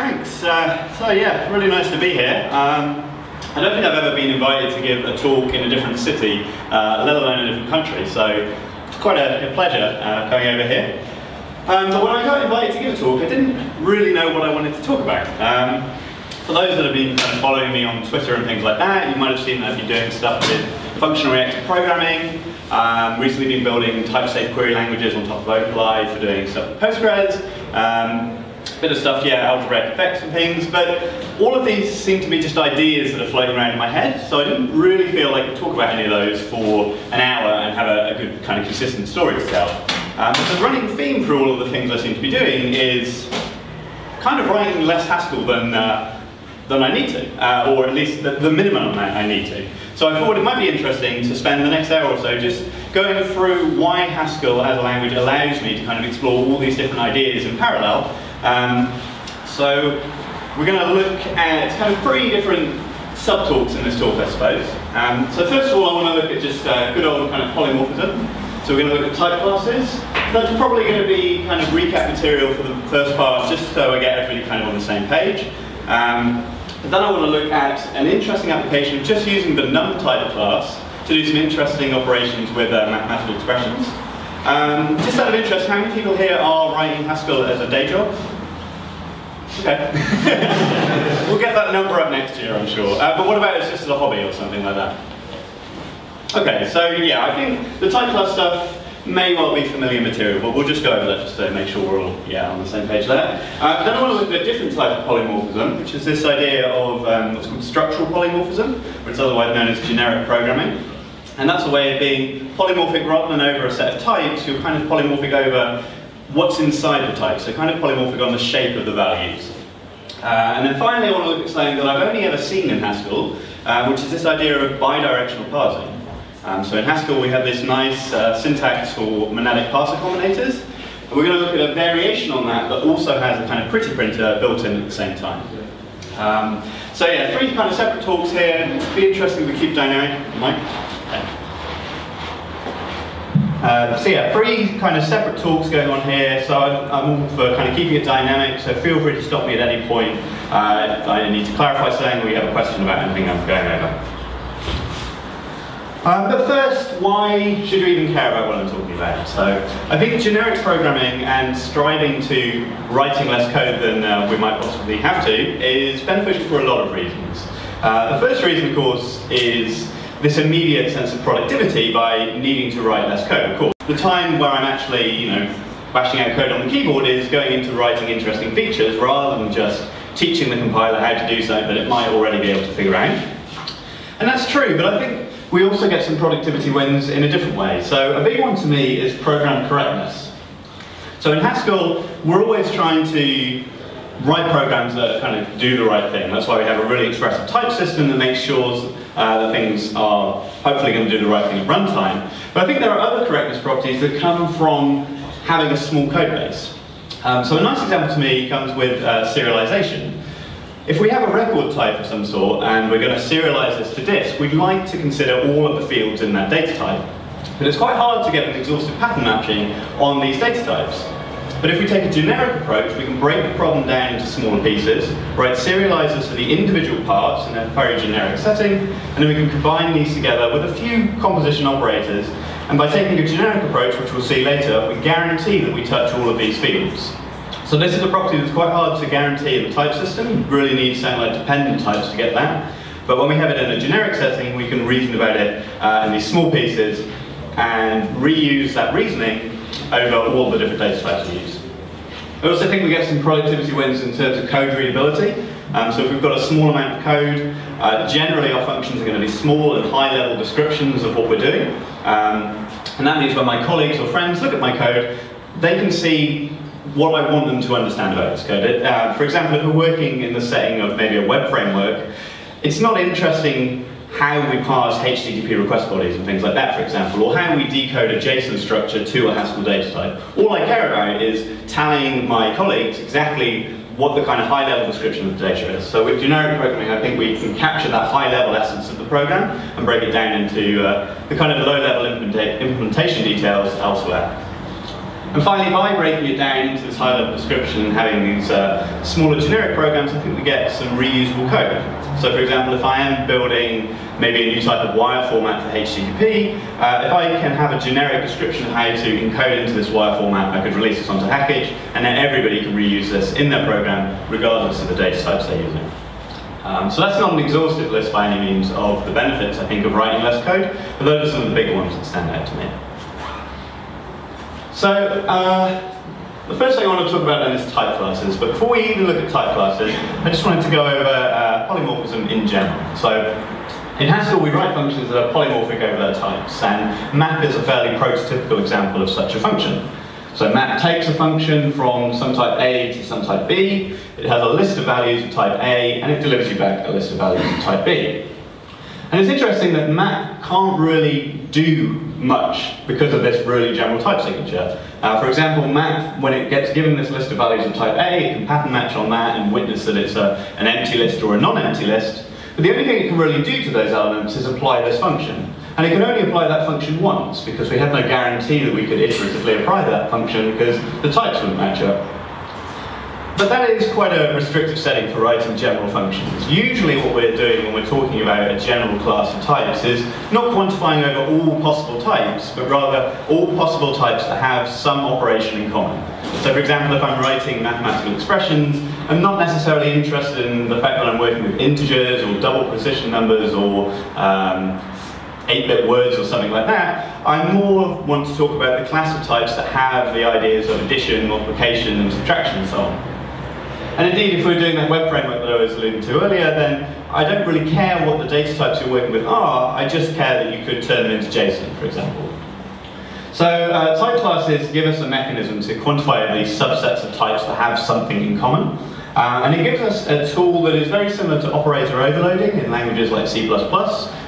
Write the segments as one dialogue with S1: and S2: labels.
S1: Thanks. So yeah, really nice to be here. I don't think I've ever been invited to give a talk in a different city, let alone a different country, so it's quite a pleasure coming over here. But when I got invited to give a talk, I didn't really know what I wanted to talk about. For those that have been kind of following me on Twitter and things like that, you might have seen that I've been doing stuff with functional reactive programming, recently been building type-safe query languages on top of OpenAI for doing stuff with Postgres. Bit of stuff, yeah, algebraic effects and things, but all of these seem to be just ideas that are floating around in my head, so I didn't really feel like I could talk about any of those for an hour and have a good kind of consistent story to tell. But the running theme for all of the things I seem to be doing is kind of writing less Haskell than I need to, or at least the minimum I need to. So I thought it might be interesting to spend the next hour or so just going through why Haskell as a language allows me to kind of explore all these different ideas in parallel. So we're going to look at kind of three different sub-talks in this talk, I suppose. So first of all, I want to look at just good old kind of polymorphism. So we're going to look at type classes. That's probably going to be kind of recap material for the first part, just so I get everybody kind of on the same page. But then I want to look at an interesting application of just using the num type class to do some interesting operations with mathematical expressions. Just out of interest, how many people here are writing Haskell as a day job? Okay. We'll get that number up next year, I'm sure. But what about it's just as a hobby or something like that? Okay, so yeah, I think the type class stuff may well be familiar material, but we'll just go over that just to make sure we're all on the same page there. Then I want to look at a different type of polymorphism, which is this idea of what's called structural polymorphism, which is otherwise known as generic programming. And that's a way of being polymorphic rather than over a set of types. You're kind of polymorphic over what's inside the type, so kind of polymorphic on the shape of the values. And then finally I want to look at something that I've only ever seen in Haskell, which is this idea of bi-directional parsing. So in Haskell we have this nice syntax for monadic parser combinators. And we're going to look at a variation on that that also has a kind of pretty printer built in at the same time. So yeah, three kind of separate talks here. It'd be interesting to keep dynamic. Mike? So yeah, three kind of separate talks going on here, so I'm all for kind of keeping it dynamic, so feel free to stop me at any point if I need to clarify something or you have a question about anything I'm going over. But first, why should we even care about what I'm talking about? So I think generics programming and striving to writing less code than we might possibly have to is beneficial for a lot of reasons. The first reason, of course, is this immediate sense of productivity by needing to write less code. Of course, the time where I'm actually, bashing out code on the keyboard is going into writing interesting features rather than just teaching the compiler how to do something that it might already be able to figure out. And that's true, but I think we also get some productivity wins in a different way. So a big one to me is program correctness. So in Haskell, we're always trying to write programs that kind of do the right thing. That's why we have a really expressive type system that makes sure that things are hopefully going to do the right thing at runtime. But I think there are other correctness properties that come from having a small code base. So a nice example to me comes with serialization. If we have a record type of some sort and we're going to serialize this to disk, we'd like to consider all of the fields in that data type. But it's quite hard to get an exhaustive pattern matching on these data types. But if we take a generic approach, we can break the problem down into smaller pieces, write serializers for the individual parts in a very generic setting, and then we can combine these together with a few composition operators. And by taking a generic approach, which we'll see later, we guarantee that we touch all of these fields. So this is a property that's quite hard to guarantee in the type system. You really need something like dependent types to get that. But when we have it in a generic setting, we can reason about it in these small pieces and reuse that reasoning over all the different data types we use. I also think we get some productivity wins in terms of code readability. So if we've got a small amount of code, generally our functions are going to be small and high-level descriptions of what we're doing. And that means when my colleagues or friends look at my code, they can see what I want them to understand about this code. For example, if we're working in the setting of maybe a web framework, it's not interesting how we parse HTTP request bodies and things like that, for example, or how we decode a JSON structure to a Haskell data type. All I care about is telling my colleagues exactly what the kind of high-level description of the data is. So with generic programming, I think we can capture that high-level essence of the program and break it down into the kind of low-level implementation details elsewhere. And finally, by breaking it down into this high-level description and having these smaller generic programs, I think we get some reusable code. So for example, if I am building maybe a new type of wire format for HTTP, if I can have a generic description of how to encode into this wire format, I could release this onto Hackage, and then everybody can reuse this in their program, regardless of the data types they're using. So that's not an exhaustive list by any means of the benefits, I think, of writing less code, but those are some of the bigger ones that stand out to me. So, the first thing I want to talk about then is type classes, but before we even look at type classes, I just wanted to go over polymorphism in general. So, in Haskell we write functions that are polymorphic over their types, and map is a fairly prototypical example of such a function. So map takes a function from some type A to some type B, it has a list of values of type A, and it delivers you back a list of values of type B. And it's interesting that map can't really do much because of this really general type signature. For example, map, when it gets given this list of values of type A, it can pattern match on that and witness that it's an empty list or a non-empty list. But the only thing it can really do to those elements is apply this function. And it can only apply that function once, because we have no guarantee that we could iteratively apply that function because the types wouldn't match up. But that is quite a restrictive setting for writing general functions. Usually what we're doing when we're talking about a general class of types is not quantifying over all possible types, but rather all possible types that have some operation in common. So for example, if I'm writing mathematical expressions, I'm not necessarily interested in the fact that I'm working with integers or double precision numbers or 8-bit words or something like that. I more want to talk about the class of types that have the ideas of addition, multiplication, and subtraction and so on. And indeed, if we're doing that web framework that I was alluding to earlier, then I don't really care what the data types you're working with are, I just care that you could turn them into JSON, for example. So type classes give us a mechanism to quantify these subsets of types that have something in common. And it gives us a tool that is very similar to operator overloading in languages like C++, where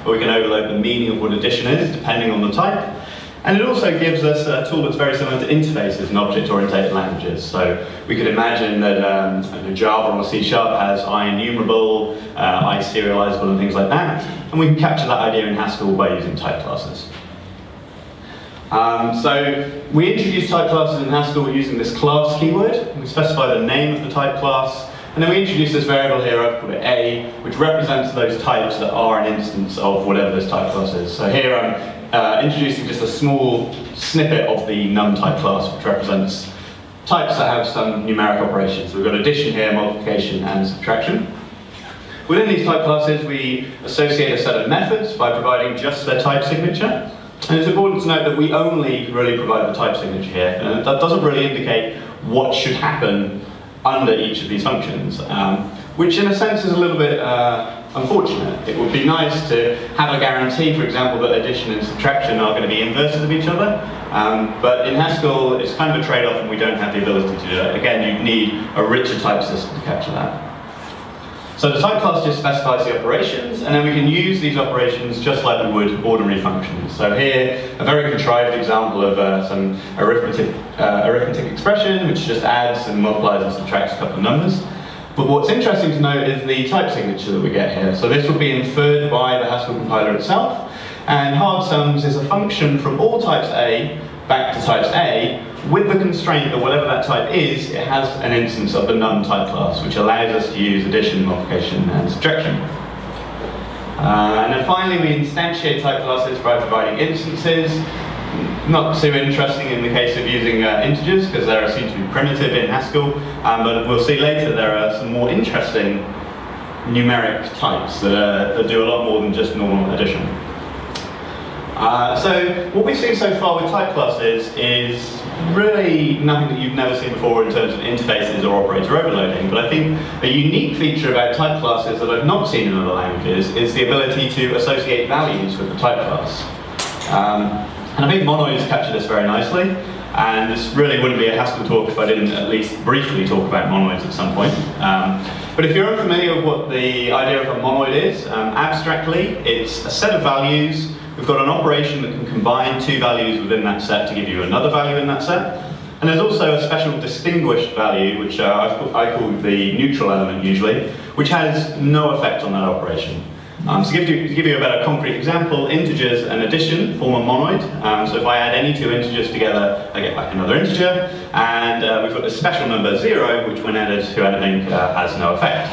S1: we can overload the meaning of what addition is, depending on the type. And it also gives us a tool that's very similar to interfaces in object-oriented languages. So we could imagine that Java or C# has IEnumerable, iSerializable, and things like that. And we can capture that idea in Haskell by using type classes. So we introduce type classes in Haskell using this class keyword. We specify the name of the type class, and then we introduce this variable here, I've called it A, which represents those types that are an instance of whatever this type class is. So here I'm introducing just a small snippet of the num type class, which represents types that have some numeric operations. So we've got addition here, multiplication, and subtraction. Within these type classes, we associate a set of methods by providing just their type signature. And it's important to note that we only really provide the type signature here, and that doesn't really indicate what should happen under each of these functions, which in a sense is a little bit unfortunate. It would be nice to have a guarantee, for example, that addition and subtraction are going to be inverses of each other, but in Haskell it's kind of a trade-off and we don't have the ability to do that. Again, you need a richer type system to capture that. So the type class just specifies the operations, and then we can use these operations just like we would ordinary functions. So here, a very contrived example of some arithmetic expression, which just adds and multiplies and subtracts a couple of numbers. But what's interesting to note is the type signature that we get here. So this will be inferred by the Haskell compiler itself, and hard sums is a function from all types A back to types A, with the constraint that whatever that type is, it has an instance of the num type class, which allows us to use addition, multiplication, and subtraction. And then finally, we instantiate type classes by providing instances. Not too interesting in the case of using integers, because they seem to be primitive in Haskell, but we'll see later there are some more interesting numeric types that do a lot more than just normal addition. So what we've seen so far with type classes is really nothing that you've never seen before in terms of interfaces or operator overloading, but I think a unique feature about type classes that I've not seen in other languages is the ability to associate values with the type class. And I think monoids capture this very nicely, and this really wouldn't be a Haskell talk if I didn't at least briefly talk about monoids at some point. But if you're unfamiliar with what the idea of a monoid is, abstractly, it's a set of values. We've got an operation that can combine two values within that set to give you another value in that set. And there's also a special distinguished value, which I call the neutral element usually, which has no effect on that operation. So to give you a better concrete example, integers and addition form a monoid. So if I add any two integers together, I get back another integer, and we've got this special number 0, which when added to anything has no effect.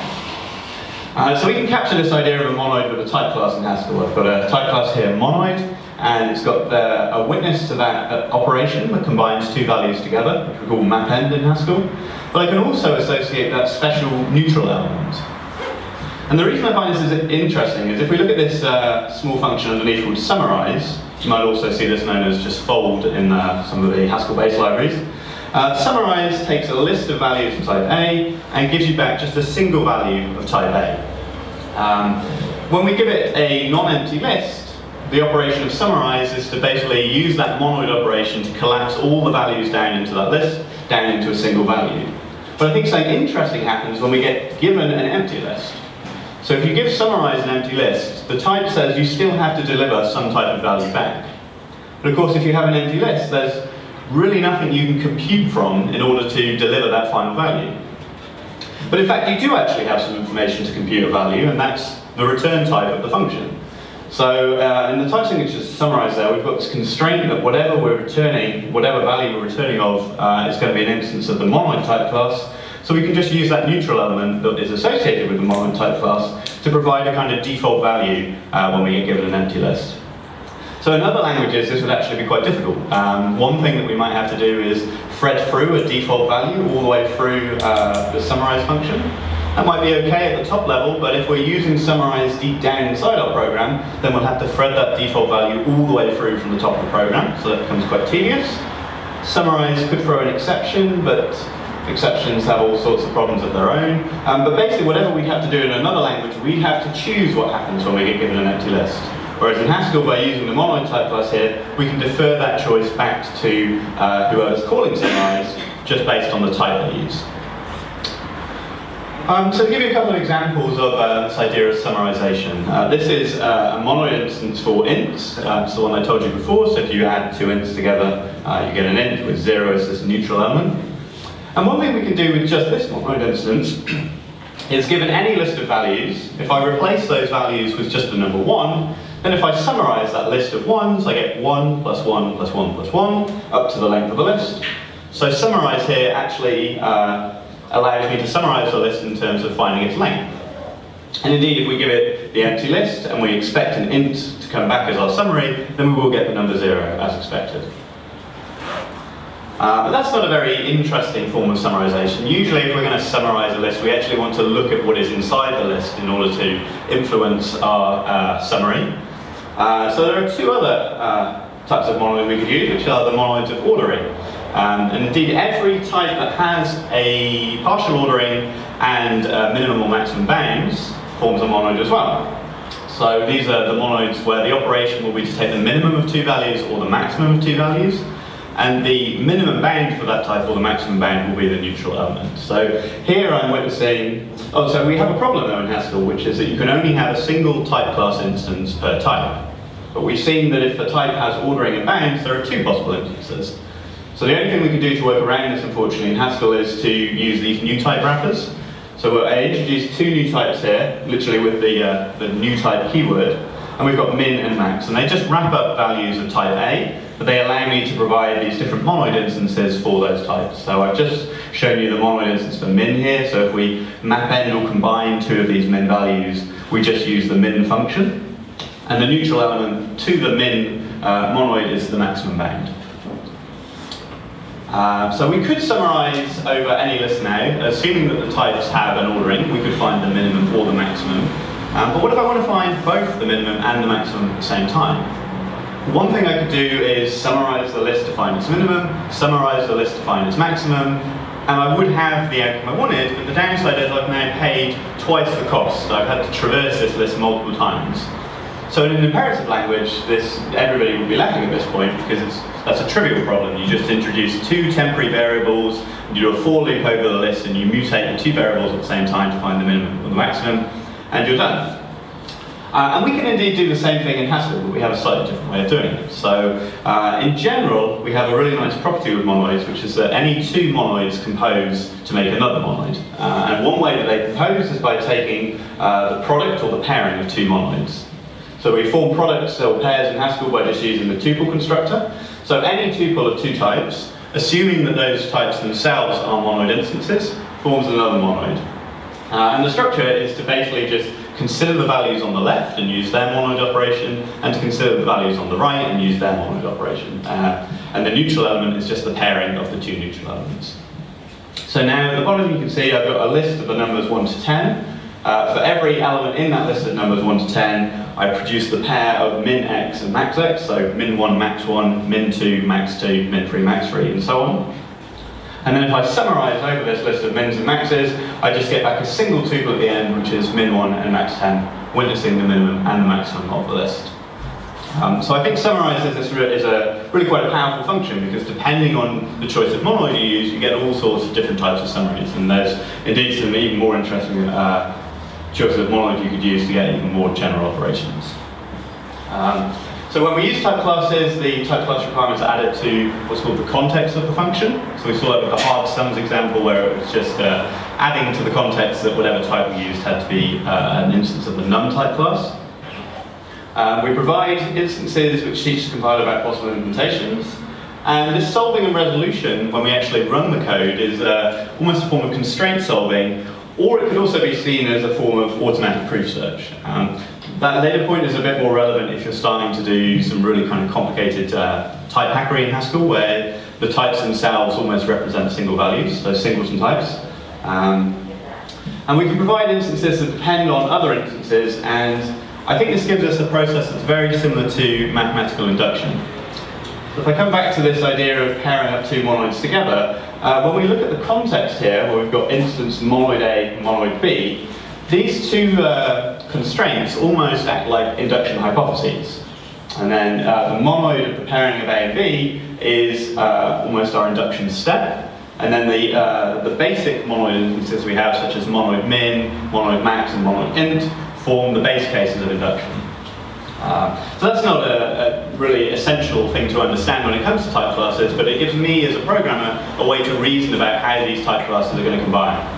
S1: So we can capture this idea of a monoid with a type class in Haskell. I've got a type class here, monoid, and it's got a witness to that operation that combines two values together, which we call mapend in Haskell. But I can also associate that special neutral element. And the reason I find this is interesting is if we look at this small function underneath called summarize, you might also see this known as just fold in some of the Haskell-based libraries. Summarize takes a list of values of type A and gives you back just a single value of type A. When we give it a non-empty list, the operation of summarize is to basically use that monoid operation to collapse all the values down into that list, down into a single value. But I think something interesting happens when we get given an empty list. So if you give summarize an empty list, the type says you still have to deliver some type of value back. But of course, if you have an empty list, there's really nothing you can compute from in order to deliver that final value. But in fact, you do actually have some information to compute a value, and that's the return type of the function. So in the type signature summarize there, we've got this constraint that whatever we're returning, whatever value we're returning of, is going to be an instance of the monoid type class. So we can just use that neutral element that is associated with the monoid type class to provide a kind of default value when we get given an empty list. So in other languages, this would actually be quite difficult. One thing that we might have to do is thread through a default value all the way through the summarize function. That might be okay at the top level, but if we're using summarize deep down inside our program, then we'll have to thread that default value all the way through from the top of the program, so that becomes quite tedious. Summarize could throw an exception, but exceptions have all sorts of problems of their own. But basically, whatever we have to do in another language, we have to choose what happens when we get given an empty list. Whereas in Haskell, by using the monoid type class here, we can defer that choice back to whoever's calling summarize, just based on the type they use. So to give you a couple of examples of this idea of summarization. This is a monoid instance for ints. It's the one I told you before, so if you add two ints together, you get an int with 0 as this neutral element. And one thing we can do with just this monoid instance is given any list of values, if I replace those values with just the number 1, then if I summarize that list of 1s, I get 1 plus 1 plus 1 plus 1, up to the length of the list. So summarize here actually allows me to summarize the list in terms of finding its length. And indeed, if we give it the empty list and we expect an int to come back as our summary, then we will get the number 0 as expected. But that's not a very interesting form of summarization. Usually if we're going to summarize a list, we actually want to look at what is inside the list in order to influence our summary. So there are two other types of monoids we could use, which are the monoids of ordering. And indeed, every type that has a partial ordering and minimum or maximum bounds forms a monoid as well. So these are the monoids where the operation will be to take the minimum of two values or the maximum of two values. And the minimum bound for that type or the maximum bound will be the neutral element. So here I'm witnessing, so we have a problem though in Haskell, which is that you can only have a single type class instance per type. But we've seen that if the type has ordering and bounds, there are two possible instances. So the only thing we can do to work around this, unfortunately, in Haskell is to use these new type wrappers. So I introduced two new types here, literally with the new type keyword, and we've got min and max, and they just wrap up values of type A, but they allow me to provide these different monoid instances for those types. So I've just shown you the monoid instance for min here, so if we mapend or combine two of these min values, we just use the min function, and the neutral element to the min monoid is the maximum bound. So we could summarize over any list now, assuming that the types have an ordering, we could find the minimum or the maximum. But what if I want to find both the minimum and the maximum at the same time? One thing I could do is summarize the list to find its minimum, summarize the list to find its maximum, and I would have the outcome I wanted, but the downside is I've now paid twice the cost. I've had to traverse this list multiple times. So in an imperative language, everybody would be laughing at this point because that's a trivial problem. You just introduce two temporary variables, you do a for loop over the list, and you mutate the two variables at the same time to find the minimum or the maximum, and you're done. And we can indeed do the same thing in Haskell, but we have a slightly different way of doing it. So in general, we have a really nice property with monoids, which is that any two monoids compose to make another monoid. And one way that they compose is by taking the product or the pairing of two monoids. So we form products or pairs in Haskell by just using the tuple constructor. So any tuple of two types, assuming that those types themselves are monoid instances, forms another monoid. And the structure is to basically just consider the values on the left and use their monoid operation, and to consider the values on the right and use their monoid operation. And the neutral element is just the pairing of the two neutral elements. So now at the bottom you can see I've got a list of the numbers 1 to 10. For every element in that list of numbers 1 to 10, I produce the pair of min x and max x, so min 1, max 1, min 2, max 2, min 3, max 3, and so on. And then if I summarize over this list of mins and maxes, I just get back a single tuple at the end, which is min 1 and max 10, witnessing the minimum and the maximum of the list. So I think summarize is really quite a powerful function, because depending on the choice of monoid you use, you get all sorts of different types of summaries. And there's indeed some even more interesting choices of monoid you could use to get even more general operations. So when we use type classes, the type class requirements are added to what's called the context of the function. So we saw that with the hard sums example, where it was just adding to the context that whatever type we used had to be an instance of the num type class. We provide instances which teach the compiler about possible implementations. And this solving and resolution, when we actually run the code, is almost a form of constraint solving, or it could also be seen as a form of automatic proof search. That later point is a bit more relevant if you're starting to do some really kind of complicated type hackery in Haskell, where the types themselves almost represent single values, so singleton types. And we can provide instances that depend on other instances, and I think this gives us a process that's very similar to mathematical induction. So if I come back to this idea of pairing up two monoids together, when we look at the context here, where we've got instance monoid A and monoid B, these two constraints almost act like induction hypotheses. And then the monoid of the pairing of A and B is almost our induction step. And then the basic monoid instances we have, such as monoid min, monoid max, and monoid int, form the base cases of induction. So that's not a really essential thing to understand when it comes to type classes, but it gives me as a programmer a way to reason about how these type classes are going to combine.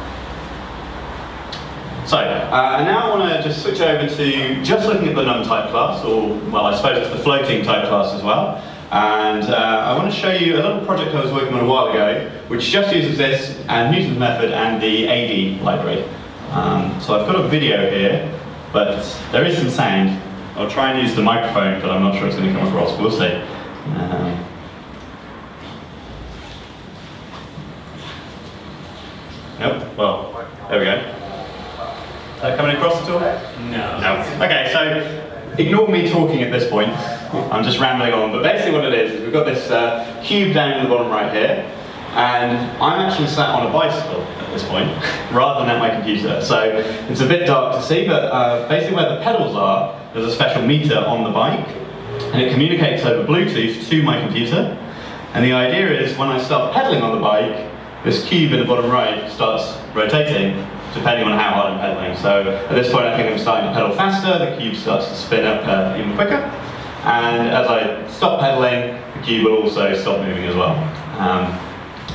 S1: So, and now I want to just switch over to just looking at the num type class, or, well, I suppose it's the floating type class as well. And I want to show you a little project I was working on a while ago, which just uses this, and Newton's method, and the AD library. So I've got a video here, but there is some sound. I'll try and use the microphone, but I'm not sure it's going to come across. We'll see. Nope. Well, there we go. Coming across at all? No. No. Okay, so ignore me talking at this point. I'm just rambling on. But basically what it is we've got this cube down in the bottom right here, and I'm actually sat on a bicycle at this point, rather than at my computer. So it's a bit dark to see, but basically where the pedals are, there's a special meter on the bike, and it communicates over Bluetooth to my computer. And the idea is when I start pedaling on the bike, this cube in the bottom right starts rotating, depending on how hard I'm pedaling. So at this point I think I'm starting to pedal faster, the cube starts to spin up even quicker. And as I stop pedaling, the cube will also stop moving as well.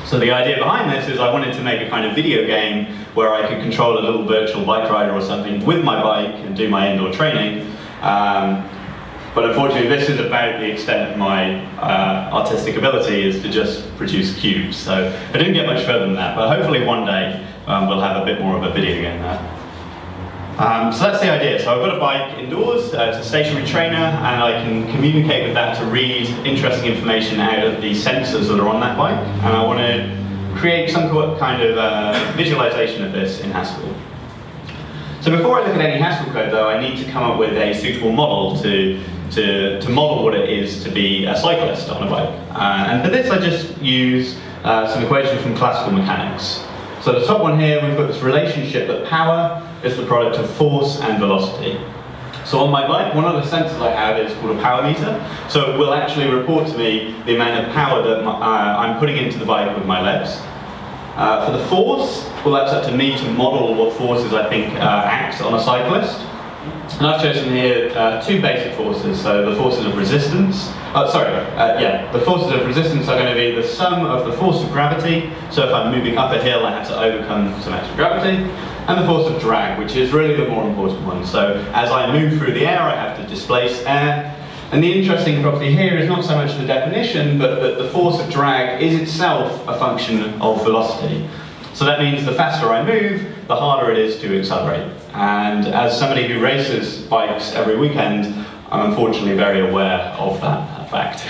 S1: So the idea behind this is I wanted to make a kind of video game where I could control a little virtual bike rider or something with my bike and do my indoor training. But unfortunately this is about the extent of my artistic ability, is to just produce cubes. So I didn't get much further than that, but hopefully one day we'll have a bit more of a video game there. So that's the idea. So I've got a bike indoors, it's a stationary trainer, and I can communicate with that to read interesting information out of the sensors that are on that bike. And I want to create some kind of visualization of this in Haskell. So before I look at any Haskell code though, I need to come up with a suitable model to model what it is to be a cyclist on a bike. And for this I just use some equations from classical mechanics. So the top one here, we've got this relationship that power is the product of force and velocity. So on my bike, one of the sensors I have is called a power meter. So it will actually report to me the amount of power that I'm putting into the bike with my legs. For the force, well, that's up to me to model what forces I think act on a cyclist. And I've chosen here two basic forces, so the forces of resistance. The forces of resistance are going to be the sum of the force of gravity, so if I'm moving up a hill I have to overcome some extra gravity, and the force of drag, which is really the more important one. So as I move through the air I have to displace air, and the interesting property here is not so much the definition, but that the force of drag is itself a function of velocity. So that means the faster I move, the harder it is to accelerate. And as somebody who races bikes every weekend, I'm unfortunately very aware of that fact.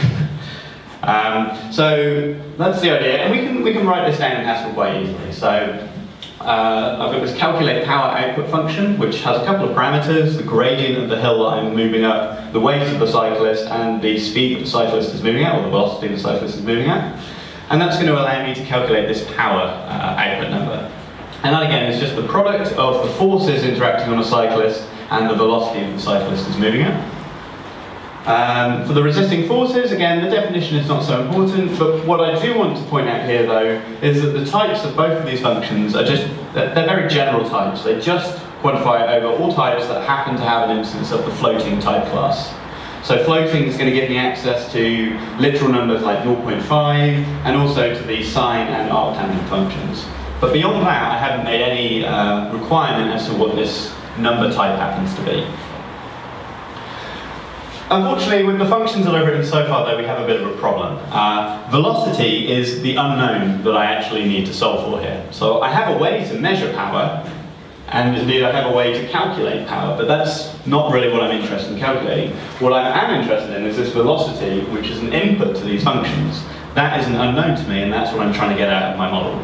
S1: So that's the idea, and we can write this down in Haskell quite easily. So I've got this calculate power output function, which has a couple of parameters: the gradient of the hill that I'm moving up, the weight of the cyclist, and the speed that the cyclist is moving at, or the velocity the cyclist is moving at. And that's going to allow me to calculate this power output number. And that again is just the product of the forces interacting on a cyclist and the velocity that the cyclist is moving at. For the resisting forces, again, the definition is not so important, but what I do want to point out here though is that the types of both of these functions are they're very general types. They just quantify over all types that happen to have an instance of the floating type class. So floating is going to give me access to literal numbers like 0.5 and also to the sine and arctangent functions. But beyond that, I haven't made any requirement as to what this number type happens to be. Unfortunately, with the functions that I've written so far, though, we have a bit of a problem. Velocity is the unknown that I actually need to solve for here. So I have a way to measure power, and indeed I have a way to calculate power, but that's not really what I'm interested in calculating. What I am interested in is this velocity, which is an input to these functions. That is an unknown to me, and that's what I'm trying to get out of my model.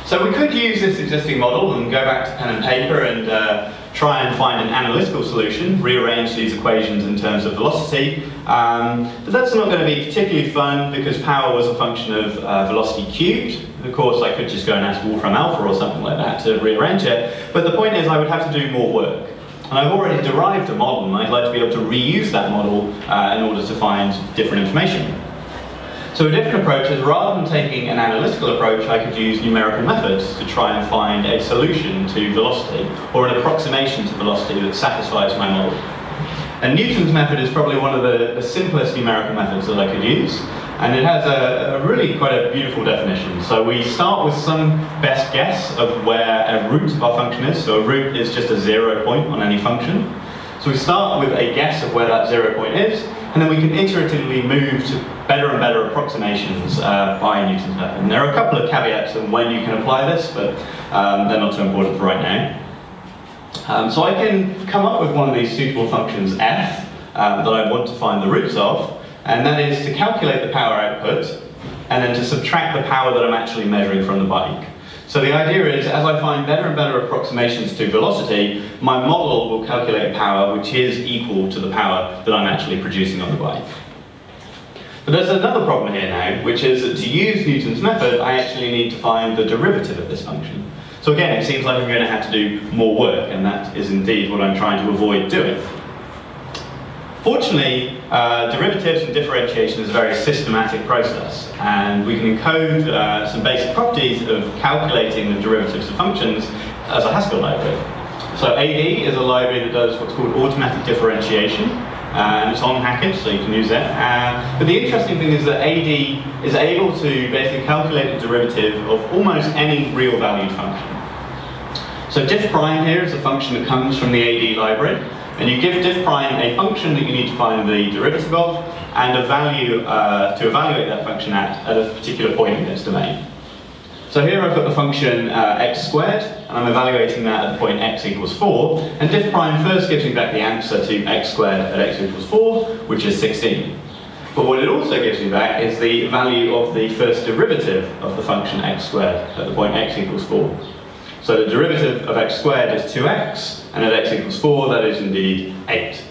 S1: So we could use this existing model and go back to pen and paper and try and find an analytical solution, rearrange these equations in terms of velocity, but that's not going to be particularly fun because power was a function of velocity cubed. Of course, I could just go and ask Wolfram Alpha or something like that to rearrange it, but the point is I would have to do more work. And I've already derived a model, and I'd like to be able to reuse that model in order to find different information. So a different approach is, rather than taking an analytical approach, I could use numerical methods to try and find a solution to velocity, or an approximation to velocity that satisfies my model. And Newton's method is probably one of the simplest numerical methods that I could use, and it has a really quite a beautiful definition. So we start with some best guess of where a root of our function is. So a root is just a 0 point on any function. So we start with a guess of where that 0 point is, and then we can iteratively move to better and better approximations by Newton's method. And there are a couple of caveats on when you can apply this, but they're not too important for right now. So I can come up with one of these suitable functions f that I want to find the roots of, and that is to calculate the power output and then to subtract the power that I'm actually measuring from the bike. So the idea is, as I find better and better approximations to velocity, my model will calculate power which is equal to the power that I'm actually producing on the bike. But there's another problem here now, which is that to use Newton's method, I actually need to find the derivative of this function. So again, it seems like I'm going to have to do more work, and that is indeed what I'm trying to avoid doing. Fortunately, derivatives and differentiation is a very systematic process, and we can encode some basic properties of calculating the derivatives of functions as a Haskell library. So AD is a library that does what's called automatic differentiation, and it's on Hackett, so you can use it. But the interesting thing is that AD is able to basically calculate the derivative of almost any real valued function. So diff prime here is a function that comes from the AD library, and you give diff prime a function that you need to find the derivative of, and a value to evaluate that function at a particular point in its domain. So here I've got the function x squared, and I'm evaluating that at the point x equals 4, and diff prime first gives me back the answer to x squared at x equals 4, which is 16. But what it also gives me back is the value of the first derivative of the function x squared at the point x equals 4. So the derivative of x squared is 2x, and at x equals 4, that is indeed 8.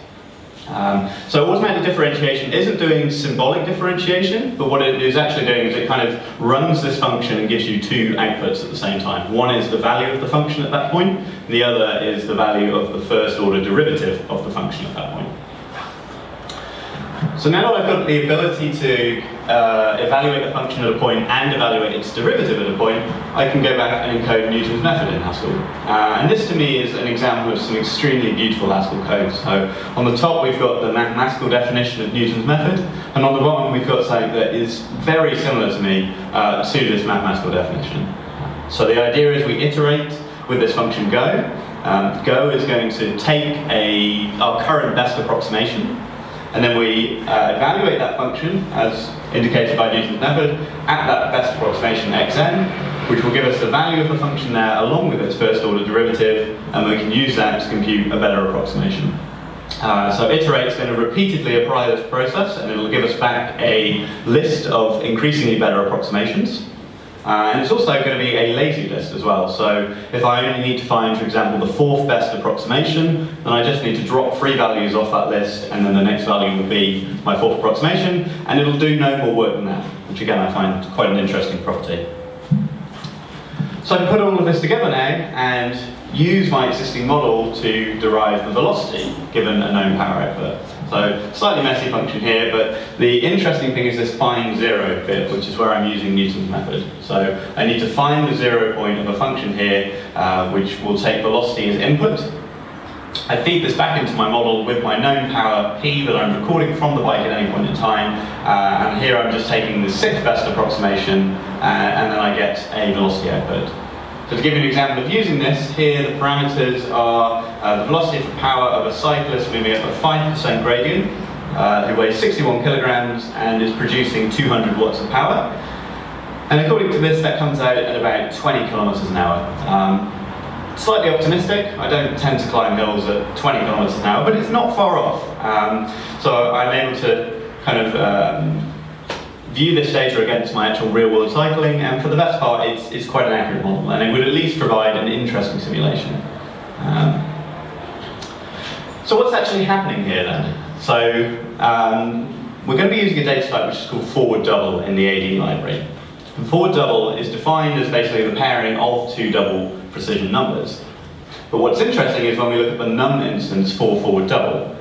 S1: So automatic differentiation isn't doing symbolic differentiation, but what it is actually doing is it kind of runs this function and gives you two outputs at the same time. One is the value of the function at that point, and the other is the value of the first order derivative of the function at that point. So now that I've got the ability to evaluate the function at a point and evaluate its derivative at a point, I can go back and encode Newton's method in Haskell. And this to me is an example of some extremely beautiful Haskell code. So on the top we've got the mathematical definition of Newton's method, and on the bottom we've got something that is very similar to me to this mathematical definition. So the idea is we iterate with this function Go. Go is going to take our current best approximation, and then we evaluate that function as indicated by Newton's method at that best approximation xn, which will give us the value of the function there along with its first order derivative, and we can use that to compute a better approximation. So iterate is going to repeatedly apply this process, and it will give us back a list of increasingly better approximations. And it's also going to be a lazy list as well. So if I only need to find, for example, the fourth best approximation, then I just need to drop 3 values off that list, and then the next value will be my fourth approximation, and it'll do no more work than that, which again I find quite an interesting property. So I can put all of this together now and use my existing model to derive the velocity given a known power output. So slightly messy function here, but the interesting thing is this find zero bit, which is where I'm using Newton's method. So I need to find the 0 point of a function here, which will take velocity as input. I feed this back into my model with my known power p that I'm recording from the bike at any point in time, and here I'm just taking the 6th best approximation, and then I get a velocity output. So to give you an example of using this, here the parameters are the velocity of the power of a cyclist moving at a 5% gradient, who weighs 61 kilograms and is producing 200 watts of power. And according to this, that comes out at about 20 kilometers an hour. Slightly optimistic. I don't tend to climb hills at 20 kilometers an hour, but it's not far off. So I'm able to kind of view this data against my actual real-world cycling, and for the best part, it's quite an accurate model, and it would at least provide an interesting simulation. So what's actually happening here then? So we're going to be using a data type which is called forward double in the AD library. And forward double is defined as basically the pairing of 2 double precision numbers. But what's interesting is when we look at the num instance for forward double.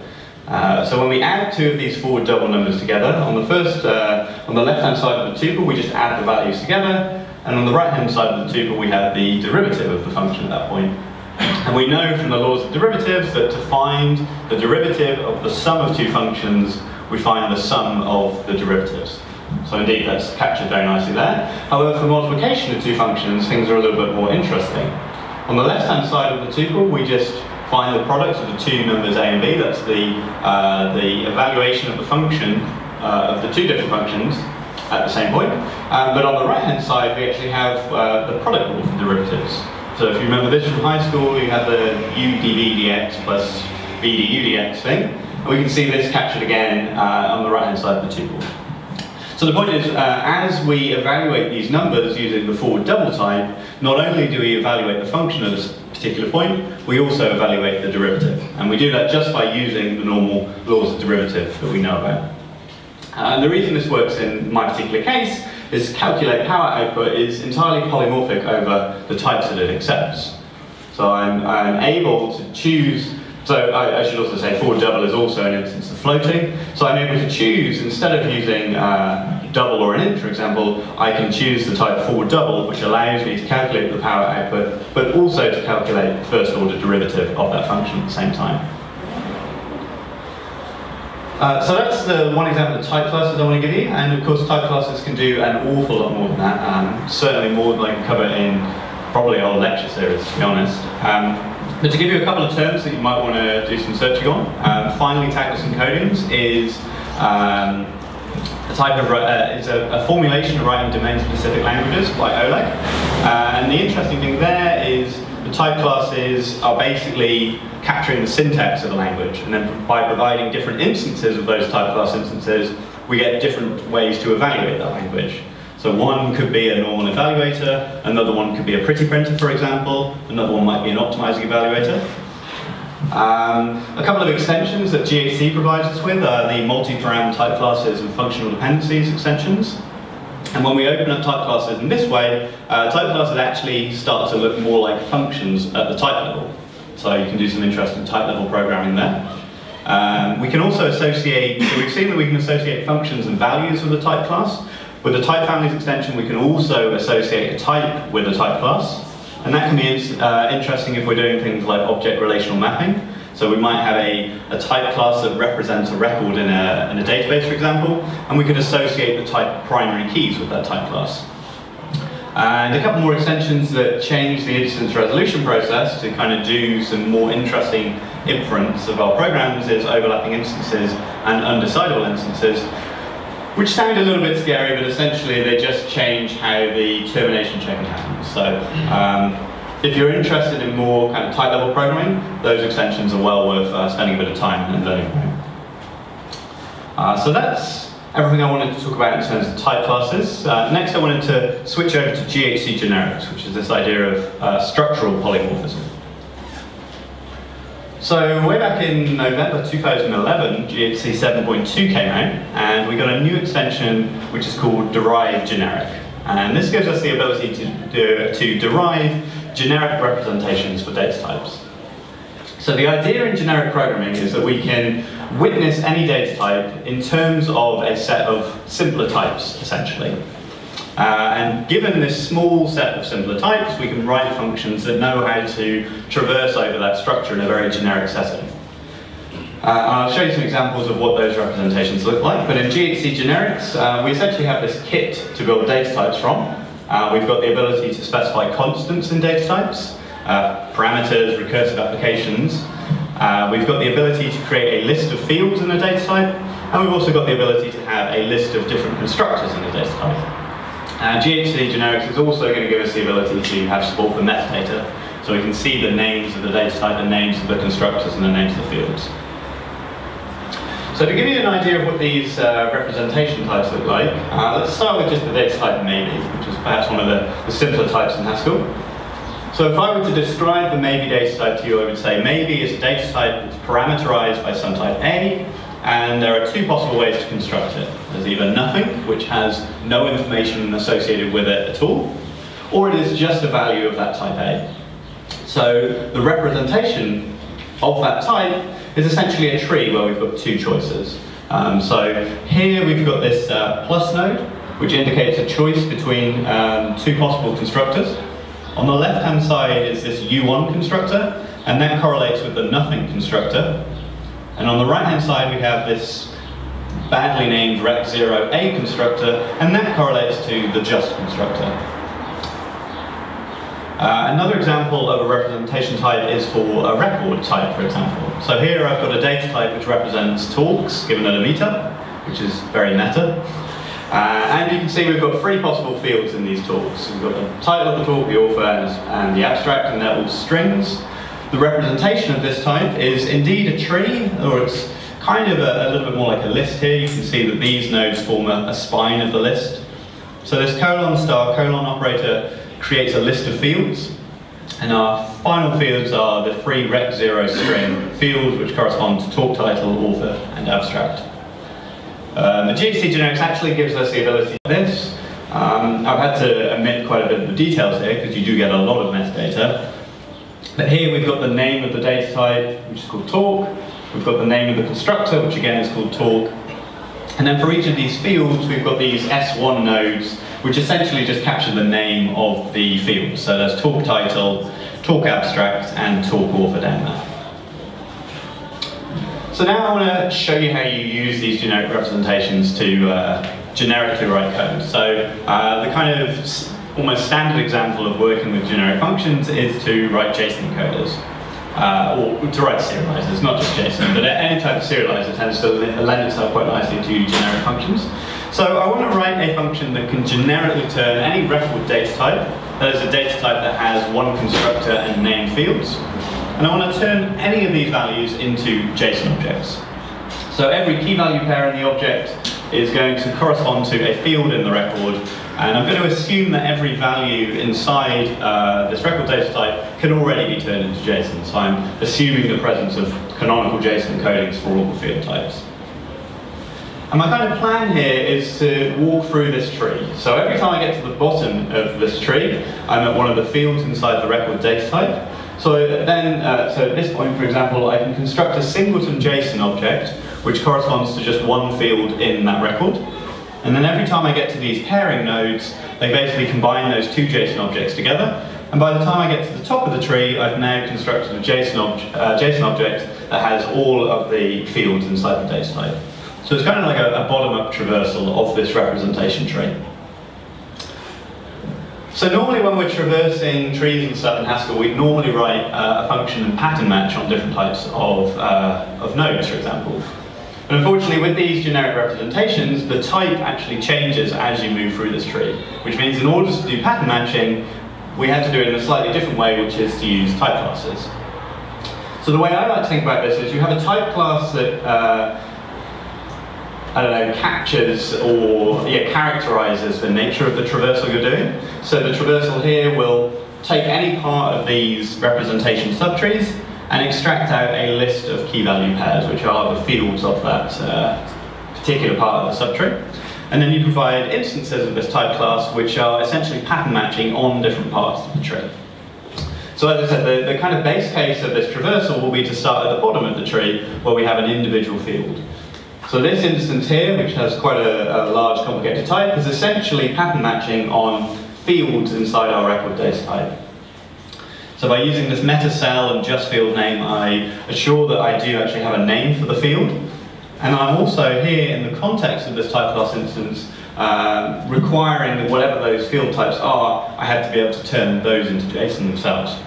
S1: So when we add 2 of these forward double numbers together, on the left-hand side of the tuple we just add the values together, and on the right-hand side of the tuple we have the derivative of the function at that point. And we know from the laws of derivatives that to find the derivative of the sum of 2 functions, we find the sum of the derivatives. So indeed that's captured very nicely there. However, for multiplication of 2 functions, things are a little bit more interesting. On the left-hand side of the tuple we just find the product of the 2 numbers a and b. That's the evaluation of the function of the 2 different functions at the same point. But on the right-hand side, we actually have the product rule for derivatives. So if you remember this from high school, you have the u dv dx plus v du dx thing. And we can see this captured again on the right-hand side of the tuple. So the point is, as we evaluate these numbers using the forward double type, not only do we evaluate the function at this particular point, we also evaluate the derivative. And we do that just by using the normal laws of derivative that we know about. And the reason this works in my particular case is calculate power output is entirely polymorphic over the types that it accepts. So I'm able to choose. So I should also say forward double is also an instance of floating. So I'm able to choose, instead of using double or an int, for example, I can choose the type forward double, which allows me to calculate the power output, but also to calculate the first order derivative of that function at the same time. So that's the one example of type classes I want to give you, and of course type classes can do an awful lot more than that, certainly more than I can cover in probably a whole lecture series, to be honest. But to give you a couple of terms that you might want to do some searching on, finely tactless encodings is a type of a formulation of writing domain-specific languages by Oleg. And the interesting thing there is the type classes are basically capturing the syntax of the language, and then by providing different instances of those type class instances, we get different ways to evaluate that language. So one could be a normal evaluator, another one could be a pretty printer, for example, another one might be an optimizing evaluator. A couple of extensions that Gtc provides us with are the multi-param type classes and functional dependencies extensions. And when we open up type classes in this way, type classes actually start to look more like functions at the type level. So you can do some interesting type level programming there. We can also associate, so we've seen that we can associate functions and values with a type class. With the type families extension, we can also associate a type with a type class. And that can be interesting if we're doing things like object relational mapping. So we might have a type class that represents a record in a database, for example, and we could associate the type primary keys with that type class. And a couple more extensions that change the instance resolution process to kind of do some more interesting inference of our programs is overlapping instances and undecidable instances, which sound a little bit scary, but essentially they just change how the termination checking happens. So if you're interested in more kind of type level programming, those extensions are well worth spending a bit of time and learning about. So that's everything I wanted to talk about in terms of type classes. Next I wanted to switch over to Ghc Generics, which is this idea of structural polymorphism. So way back in November 2011, Ghc 7.2 came out, and we got a new extension which is called Derive Generic. And this gives us the ability to derive generic representations for data types. So the idea in generic programming is that we can witness any data type in terms of a set of simpler types, essentially. And given this small set of simpler types, we can write functions that know how to traverse over that structure in a very generic setting. I'll show you some examples of what those representations look like, but in Ghc Generics, we essentially have this kit to build data types from. We've got the ability to specify constants in data types, parameters, recursive applications. We've got the ability to create a list of fields in a data type, and we've also got the ability to have a list of different constructors in a data type. Ghc Generics is also going to give us the ability to have support for metadata, so we can see the names of the data type, the names of the constructors, and the names of the fields. So to give you an idea of what these representation types look like, let's start with just the data type maybe, which is perhaps one of the simpler types in Haskell. So if I were to describe the maybe data type to you, I would say maybe is a data type that's parameterized by some type A, and there are two possible ways to construct it. There's either nothing, which has no information associated with it at all, or it is just a value of that type A. So the representation of that type is essentially a tree where we've got two choices. So here we've got this plus node, which indicates a choice between two possible constructors. On the left-hand side is this U1 constructor, and that correlates with the nothing constructor. And on the right-hand side we have this badly named rec0a constructor, and that correlates to the just constructor. Another example of a representation type is for a record type, for example. So here I've got a data type which represents talks given at a meetup, which is very meta. And you can see we've got three possible fields in these talks. We've got the title of the talk, the author, and the abstract, and they're all strings. The representation of this type is indeed a tree, or it's kind of a little bit more like a list here. You can see that these nodes form a spine of the list. So this colon star colon operator creates a list of fields, and our final fields are the three rec0 string fields which correspond to talk title, author, and abstract. The Ghc Generics actually gives us the ability to do this. I've had to omit quite a bit of the details here because you do get a lot of metadata. But here we've got the name of the data type, which is called talk. We've got the name of the constructor, which again is called talk. And then for each of these fields, we've got these S1 nodes, which essentially just capture the name of the field. So there's talk title, talk abstract, and talk author down there. So now I want to show you how you use these generic representations to generically write code. So the kind of almost standard example of working with generic functions is to write JSON encoders. Or to write serializers, not just JSON, but any type of serializer tends to lend itself quite nicely to generic functions. So I want to write a function that can generically turn any record data type, that is a data type that has one constructor and named fields, and I want to turn any of these values into JSON objects. So every key value pair in the object is going to correspond to a field in the record, and I'm going to assume that every value inside this record data type can already be turned into JSON. So I'm assuming the presence of canonical JSON encodings for all the field types. And my kind of plan here is to walk through this tree. So every time I get to the bottom of this tree, I'm at one of the fields inside the record data type. So then, so at this point, for example, I can construct a singleton JSON object, which corresponds to just one field in that record. And then every time I get to these pairing nodes, they basically combine those two JSON objects together. And by the time I get to the top of the tree, I've now constructed a JSON object that has all of the fields inside the data type. So it's kind of like a bottom-up traversal of this representation tree. So normally when we're traversing trees and stuff in Haskell, we'd normally write a function and pattern match on different types of nodes, for example. But unfortunately, with these generic representations, the type actually changes as you move through this tree, which means in order to do pattern matching, we had to do it in a slightly different way, which is to use type classes. So the way I like to think about this is you have a type class that I don't know, captures or characterizes the nature of the traversal you're doing. So the traversal here will take any part of these representation subtrees and extract out a list of key value pairs, which are the fields of that particular part of the subtree. And then you provide instances of this type class, which are essentially pattern matching on different parts of the tree. So as I said, the kind of base case of this traversal will be to start at the bottom of the tree, where we have an individual field. So this instance here, which has quite a large complicated type, is essentially pattern matching on fields inside our record data type. So by using this meta cell and just field name, I assure that I do actually have a name for the field. And I'm also here in the context of this type class instance requiring that whatever those field types are, I have to be able to turn those into JSON themselves.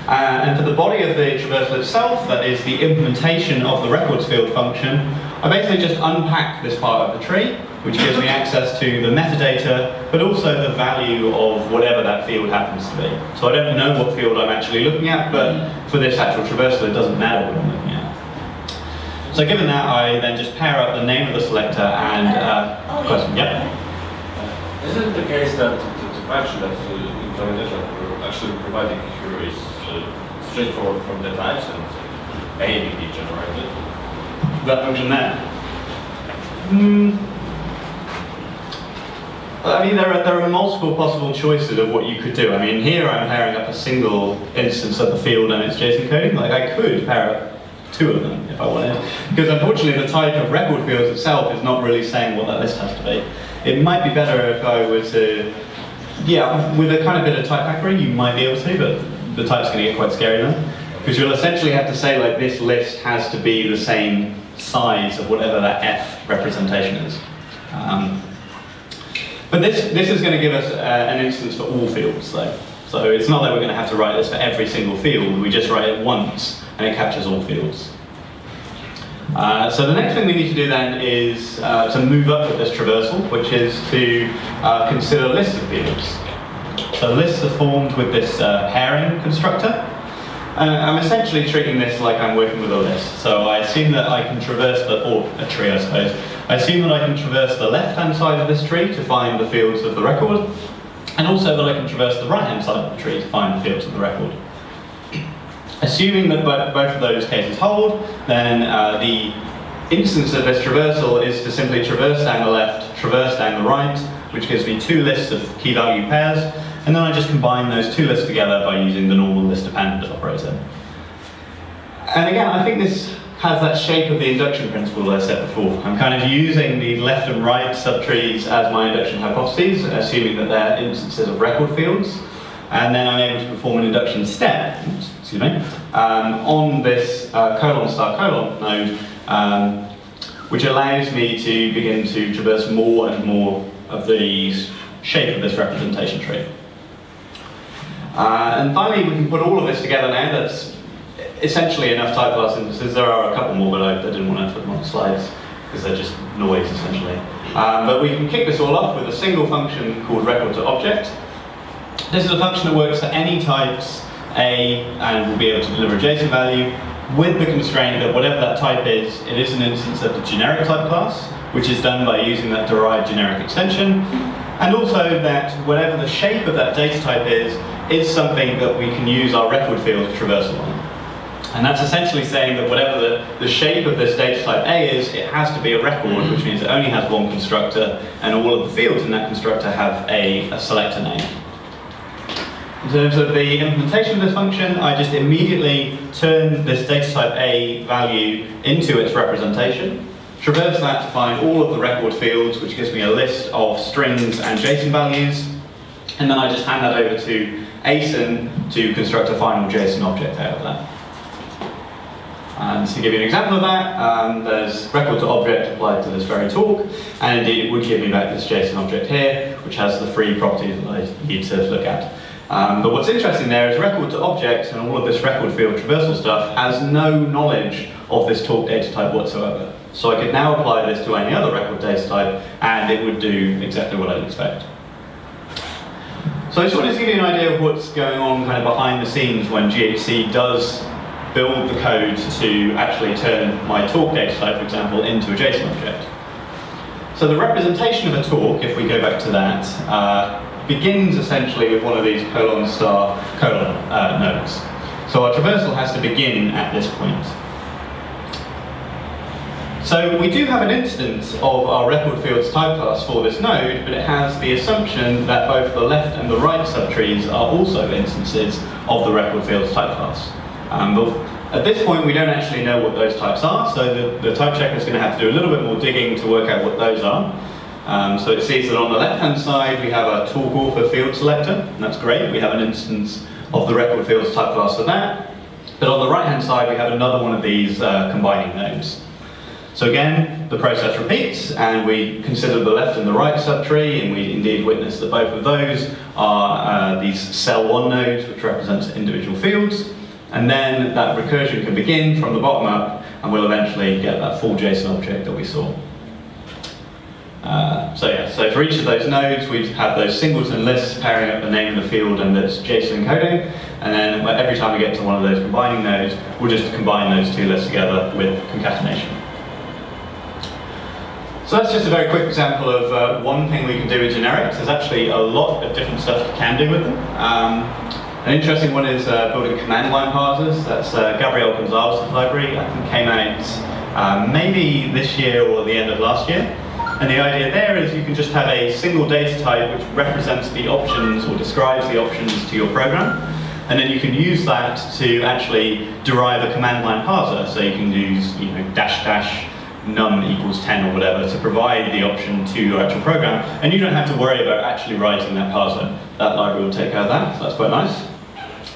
S1: And for the body of the traversal itself, that is the implementation of the records field function, I basically just unpack this part of the tree, which gives me access to the metadata, but also the value of whatever that field happens to be. So I don't know what field I'm actually looking at, but for this actual traversal, it doesn't matter what I'm looking at. So given that, I then just pair up the name of the selector and question. Yep.
S2: Is it the case that the function that implementation actually providing here is straightforward from the types and A will be generated?
S1: That function there? I mean, there are multiple possible choices of what you could do. I mean, here I'm pairing up a single instance of the field and its JSON coding. Like, I could pair up two of them if I wanted, because unfortunately the type of record fields itself is not really saying what that list has to be. It might be better if I were to, with a kind of bit of type hackery, you might be able to, but the type's going to get quite scary then. Because you'll essentially have to say, like, this list has to be the same size of whatever that F representation is. But this is going to give us an instance for all fields, though. So it's not that we're going to have to write this for every single field, we just write it once, and it captures all fields. So the next thing we need to do then is to move up with this traversal, which is to consider lists of fields. So lists are formed with this pairing constructor. I'm essentially treating this like I'm working with a list. So I assume that I can traverse or a tree I suppose. I assume that I can traverse the left-hand side of this tree to find the fields of the record, and also that I can traverse the right-hand side of the tree to find the fields of the record. Assuming that both of those cases hold, then the instance of this traversal is to simply traverse down the left, traverse down the right, which gives me two lists of key value pairs, and then I just combine those two lists together by using the normal list append operator. And again, I think this has that shape of the induction principle that I said before. I'm kind of using the left and right subtrees as my induction hypotheses, assuming that they're instances of record fields, and then I'm able to perform an induction step, on this colon*colon node, which allows me to begin to traverse more and more of the shape of this representation tree. And finally, we can put all of this together now. That's essentially enough type class instances. There are a couple more, but I didn't want to put them on the slides because they're just noise, essentially. But we can kick this all off with a single function called record.object. This is a function that works for any types A and will be able to deliver a JSON value with the constraint that whatever that type is, it is an instance of the generic type class, which is done by using that derived generic extension, and also that whatever the shape of that data type is something that we can use our record field traversal on. And that's essentially saying that whatever the shape of this data type A is, it has to be a record, which means it only has one constructor, and all of the fields in that constructor have a selector name. In terms of the implementation of this function, I just immediately turn this data type A value into its representation, traverse that to find all of the record fields, which gives me a list of strings and JSON values, and then I just hand that over to ASIN to construct a final JSON object out of that. And to give you an example of that, there's record to object applied to this very talk, and indeed it would give me back this JSON object here, which has the three properties that I need to look at. But what's interesting there is record to object and all of this record field traversal stuff has no knowledge of this talk data type whatsoever. So I could now apply this to any other record data type and it would do exactly what I'd expect. So I just wanted to give you an idea of what's going on kind of behind the scenes when Ghc does build the code to actually turn my talk data type, for example, into a JSON object. So the representation of a talk, if we go back to that, begins essentially with one of these colon star colon nodes. So our traversal has to begin at this point. So we do have an instance of our record fields type class for this node, but it has the assumption that both the left and the right subtrees are also instances of the record fields type class. But at this point we don't actually know what those types are, so the type checker is going to have to do a little bit more digging to work out what those are. So it sees that on the left-hand side we have a talk author field selector, and that's great. We have an instance of the record fields type class for that. But on the right-hand side we have another one of these combining nodes. So again, the process repeats, and we consider the left and the right subtree, and we indeed witness that both of those are these cell 1 nodes, which represents individual fields. And then that recursion can begin from the bottom up, and we'll eventually get that full JSON object that we saw. So for each of those nodes, we have those singleton lists pairing up the name of the field and its JSON encoding, and then every time we get to one of those combining nodes, we'll just combine those two lists together with concatenation. So that's just a very quick example of one thing we can do with generics. There's actually a lot of different stuff you can do with them. An interesting one is building command line parsers. That's Gabriel Gonzalez's library. I think came out maybe this year or the end of last year. And the idea there is you can just have a single data type which represents the options or describes the options to your program. And then you can use that to actually derive a command line parser. So you can use -- num equals 10 or whatever to provide the option to your actual program. And you don't have to worry about actually writing that parser. That library will take care of that, so that's quite nice.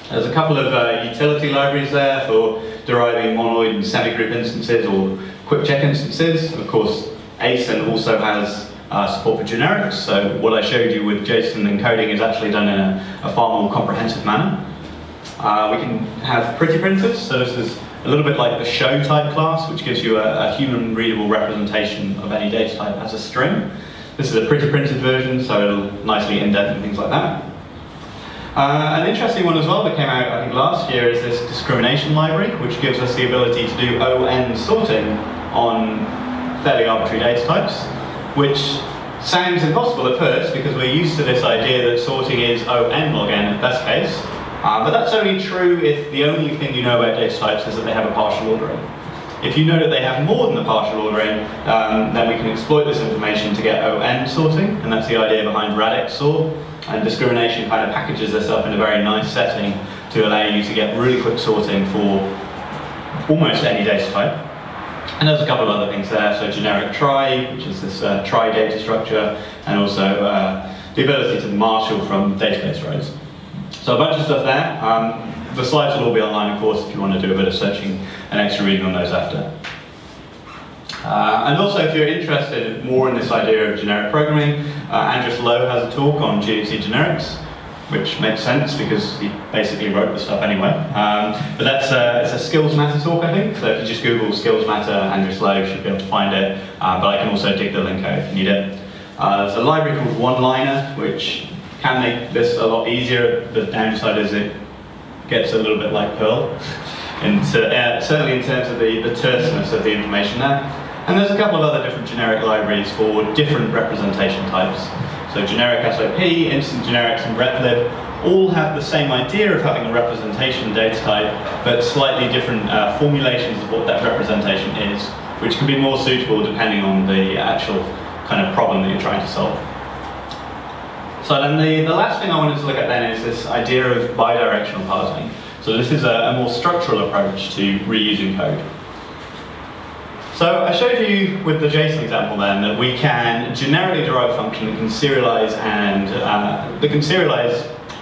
S1: There's a couple of utility libraries there for deriving monoid and semi-group instances or quick check instances. Of course, ASIN also has support for generics, so what I showed you with JSON encoding is actually done in a far more comprehensive manner. We can have pretty printers, so this is a little bit like the show type class, which gives you a human readable representation of any data type as a string. This is a pretty printed version, so it'll nicely indent and things like that. An interesting one as well that came out, I think, last year is this Discrimination Library, which gives us the ability to do ON sorting on fairly arbitrary data types, which sounds impossible at first because we're used to this idea that sorting is ON log n at best case. But that's only true if the only thing you know about data types is that they have a partial ordering. If you know that they have more than a partial ordering, then we can exploit this information to get ON sorting, and that's the idea behind radix sort. And discrimination kind of packages this up in a very nice setting to allow you to get really quick sorting for almost any data type. And there's a couple of other things there, so generic trie, which is this trie data structure, and also the ability to marshal from database rows. So a bunch of stuff there. The slides will all be online, of course, if you want to do a bit of searching and extra reading on those after. And also, if you're interested more in this idea of generic programming, Andrew Lowe has a talk on Gtc Generics, which makes sense because he basically wrote the stuff anyway. But that's it's a skills matter talk, I think. So if you just Google skills matter, Andrew Lowe, you should be able to find it. But I can also dig the link out if you need it. There's a library called OneLiner, which can make this a lot easier. The downside is it gets a little bit like Perl, and certainly in terms of the terseness of the information there. And there's a couple of other different generic libraries for different representation types. So generic SOP, instant generics, and replib all have the same idea of having a representation data type, but slightly different formulations of what that representation is, which can be more suitable depending on the actual kind of problem that you're trying to solve. So then the last thing I wanted to look at then is this idea of bi-directional parsing. So this is a more structural approach to reusing code. So I showed you with the JSON example then that we can generically derive a function that can serialize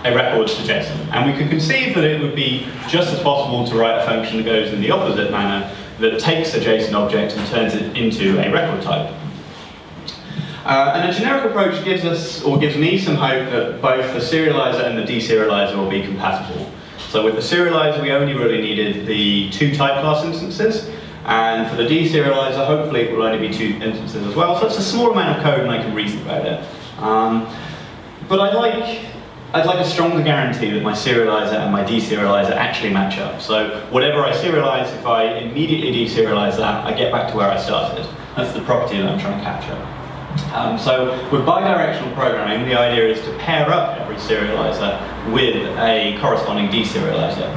S1: a record to JSON. And we could conceive that it would be just as possible to write a function that goes in the opposite manner, that takes a JSON object and turns it into a record type. And a generic approach gives us, or gives me, some hope that both the serializer and the deserializer will be compatible. So with the serializer, we only really needed the 2 type class instances, and for the deserializer, hopefully it will only be 2 instances as well. So it's a small amount of code and I can reason about it. But I'd like a stronger guarantee that my serializer and my deserializer actually match up. So whatever I serialize, if I immediately deserialize that, I get back to where I started. That's the property that I'm trying to capture. So with bidirectional programming, the idea is to pair up every serializer with a corresponding deserializer.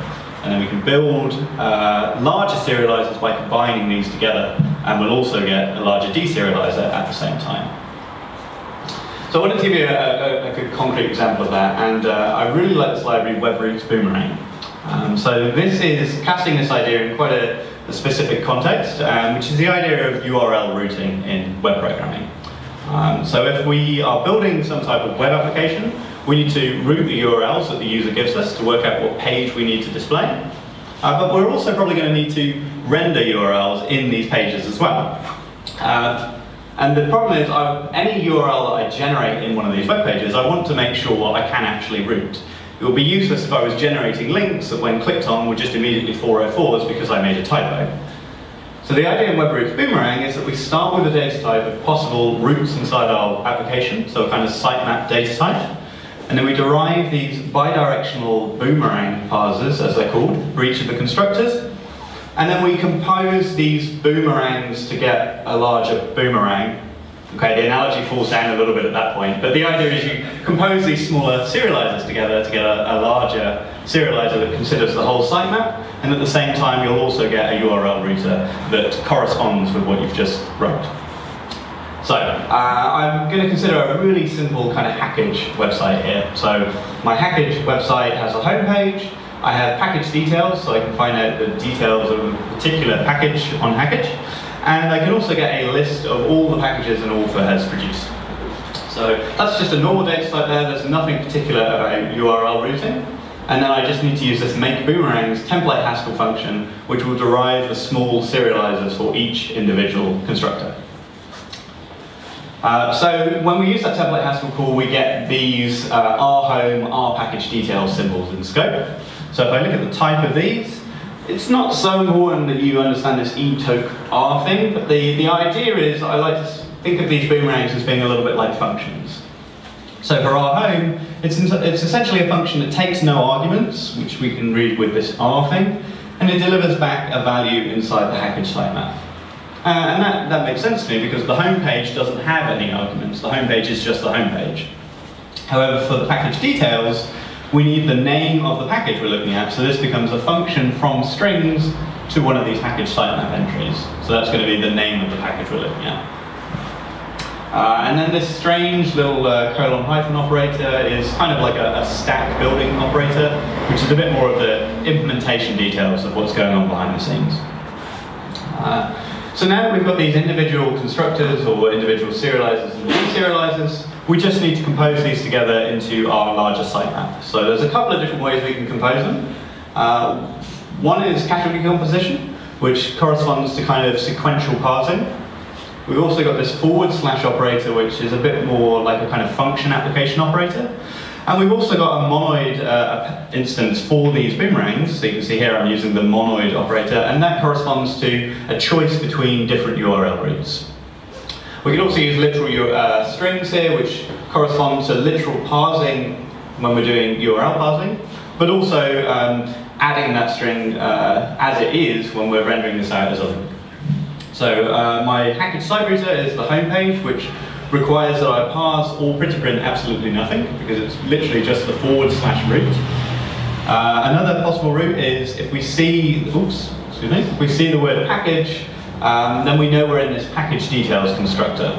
S1: And then we can build larger serializers by combining these together, and we'll also get a larger deserializer at the same time. So I wanted to give you a good concrete example of that, and I really like this library, WebRoots Boomerang. So this is casting this idea in quite a specific context, which is the idea of URL routing in web programming. So if we are building some type of web application, we need to route the URLs that the user gives us to work out what page we need to display. But we're also probably going to need to render URLs in these pages as well. And the problem is, any URL that I generate in one of these web pages, I want to make sure I can actually route. It would be useless if I was generating links that when clicked on were just immediately 404s because I made a typo. So the idea in WebRoots Boomerang is that we start with a data type of possible routes inside our application, so a kind of sitemap data type. And then we derive these bidirectional boomerang parsers, as they're called, for each of the constructors. And then we compose these boomerangs to get a larger boomerang. Okay, the analogy falls down a little bit at that point, but the idea is you compose these smaller serializers together to get a larger serializer that considers the whole sitemap, and at the same time you'll also get a URL router that corresponds with what you've just wrote. So, I'm going to consider a really simple kind of hackage website here. So, my hackage website has a home page. I have package details, so I can find out the details of a particular package on hackage. And I can also get a list of all the packages an author has produced. So, that's just a normal data type there. There's nothing particular about URL routing. And then I just need to use this make boomerangs template Haskell function, which will derive the small serializers for each individual constructor. So when we use that template Haskell call, we get these rhome, rpackage details symbols in scope. So if I look at the type of these, it's not so important that you understand this e-toke r thing, but the idea is I like to think of these boomerangs as being a little bit like functions. So for rhome, it's essentially a function that takes no arguments, which we can read with this r thing, and it delivers back a value inside the package sitemap. And that makes sense to me because the home page doesn't have any arguments. The home page is just the home page. However, for the package details, we need the name of the package we're looking at. So this becomes a function from strings to one of these package sitemap entries. So that's going to be the name of the package we're looking at. And then this strange little colon hyphen operator is kind of like a stack building operator, which is a bit more of the implementation details of what's going on behind the scenes. So now that we've got these individual constructors or individual serializers and deserializers, we just need to compose these together into our larger sitemap. So there's a couple of different ways we can compose them. One is category composition, which corresponds to kind of sequential parsing. We've also got this / operator, which is a bit more like a kind of function application operator. And we've also got a monoid instance for these boomerangs. So you can see here I'm using the monoid operator, and that corresponds to a choice between different URL routes. We can also use literal strings here, which correspond to literal parsing when we're doing URL parsing, but also adding that string as it is when we're rendering this out as a link. So my package site router is the home page, which requires that I parse all print absolutely nothing, because it's literally just the / route. Another possible route is if we see, if we see the word package, then we know we're in this package details constructor.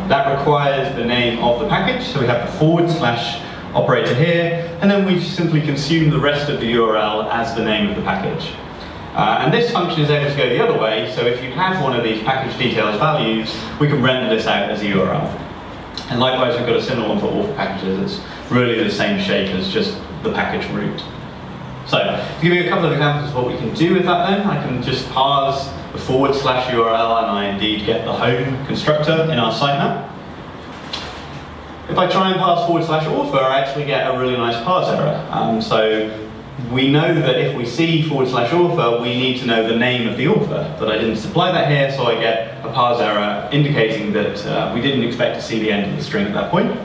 S1: That requires the name of the package, so we have the / operator here, and then we simply consume the rest of the URL as the name of the package. And this function is able to go the other way, so if you have one of these package details values, we can render this out as a URL. And likewise, we've got a similar one for author packages. It's really the same shape as just the package root. So, to give you a couple of examples of what we can do with that then, I can just parse the / URL, and I indeed get the home constructor in our sitemap. If I try and parse / author, I actually get a really nice parse error. So we know that if we see / author, we need to know the name of the author, but I didn't supply that here, so I get a parse error indicating that we didn't expect to see the end of the string at that point.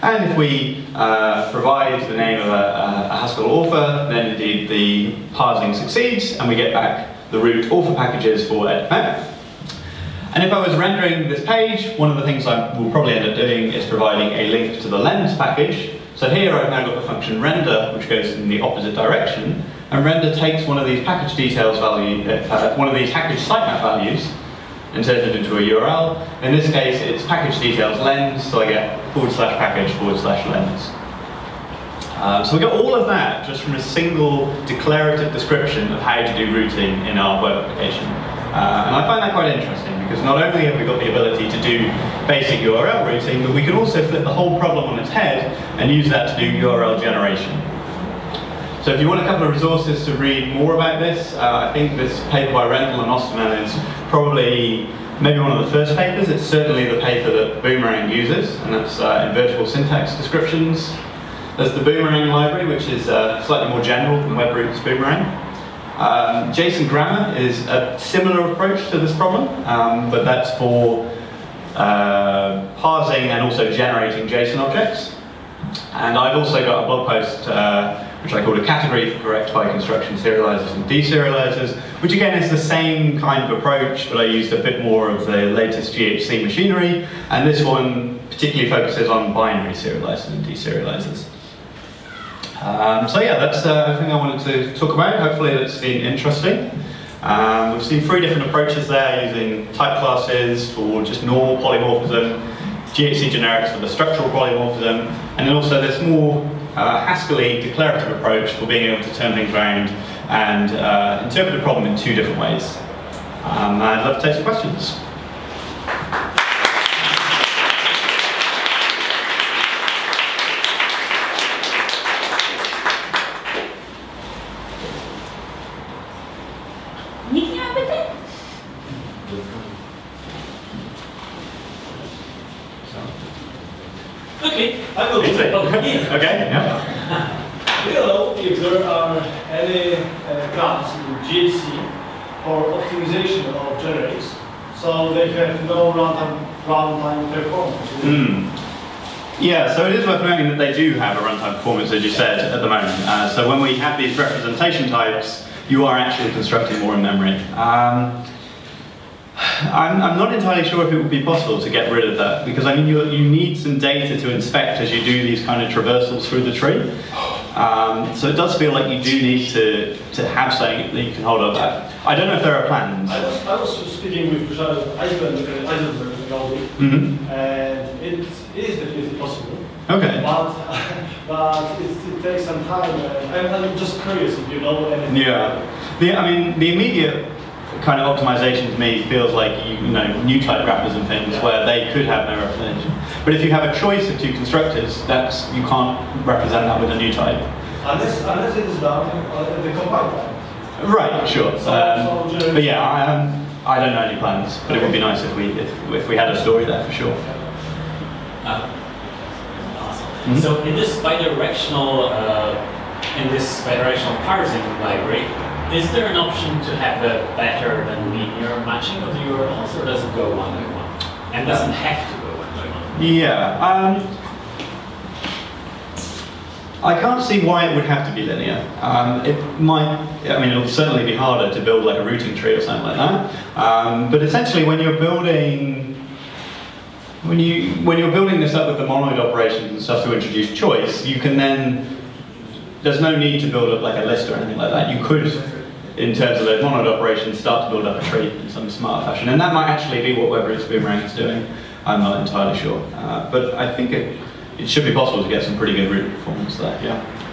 S1: And if we provide the name of a Haskell author, then indeed the parsing succeeds, and we get back the root author packages for ed. And if I was rendering this page, one of the things I will probably end up doing is providing a link to the lens package. So here I've now got the function render, which goes in the opposite direction, and render takes one of these package details value, one of these package sitemap values, and turns it into a URL. In this case, it's package details lens, so I get /package /lens. So we got all of that just from a single declarative description of how to do routing in our web application. And I find that quite interesting, because not only have we got the ability to do basic URL routing, but we can also flip the whole problem on its head and use that to do URL generation. So if you want a couple of resources to read more about this, I think this paper by Rendell and Osterman is probably maybe one of the first papers. It's certainly the paper that Boomerang uses, and that's invertible syntax descriptions. There's the Boomerang Library, which is slightly more general than WebRoot's Boomerang. JSON Grammar is a similar approach to this problem, but that's for parsing and also generating JSON objects. And I've also got a blog post which I called a category for correct by construction serializers and deserializers, which again is the same kind of approach, but I used a bit more of the latest GHC machinery, and this one particularly focuses on binary serializers and deserializers. So yeah, that's everything I wanted to talk about. Hopefully it's been interesting. We've seen 3 different approaches there, using type classes for just normal polymorphism, Gtc Generics for the structural polymorphism, and then also this more Haskell-y declarative approach for being able to turn things around and interpret a problem in 2 different ways. I'd love to take some questions.
S3: Okay, I will do it.
S1: Okay, yeah.
S3: Do you know if there are any plans in Ghc for optimization of generics, so they have no runtime performance?
S1: Yeah, so it is worth noting that they do have a runtime performance, as you said, at the moment. So when we have these representation types, you are actually constructing more in memory. I'm not entirely sure if it would be possible to get rid of that, because I mean you need some data to inspect as you do these kind of traversals through the tree. So it does feel like you do need to have something that you can hold up at. I don't know if there are plans.
S3: I was speaking with Eisenberg and it is definitely possible.
S1: Okay.
S3: But it takes some time. I'm just curious if you know anything.
S1: Yeah. I mean, the immediate kind of optimization to me feels like you know new type wrappers and things where they could have no representation. But if you have a choice of 2 constructors, you can't represent that with a new type.
S3: Unless it is done at the compile time.
S1: Right, sure. But yeah, I don't know any plans, but it would be nice if we had a story there for sure.
S4: Awesome. So in this bi-directional parsing library, is there an option to have a better than linear matching of the URLs, or does it go one by one? And doesn't have to go one by one?
S1: Yeah. I can't see why it would have to be linear. It might, I mean, it'll certainly be harder to build like a routing tree or something like that. But essentially, when you're building this up with the monoid operations and stuff to introduce choice, you can then, there's no need to build up like a list or anything like that. You could, in terms of those monoid operations, start to build up a tree in some smart fashion. And that might actually be what WebRoot's Boomerang is doing. I'm not entirely sure. But I think it should be possible to get some pretty good root performance there, yeah.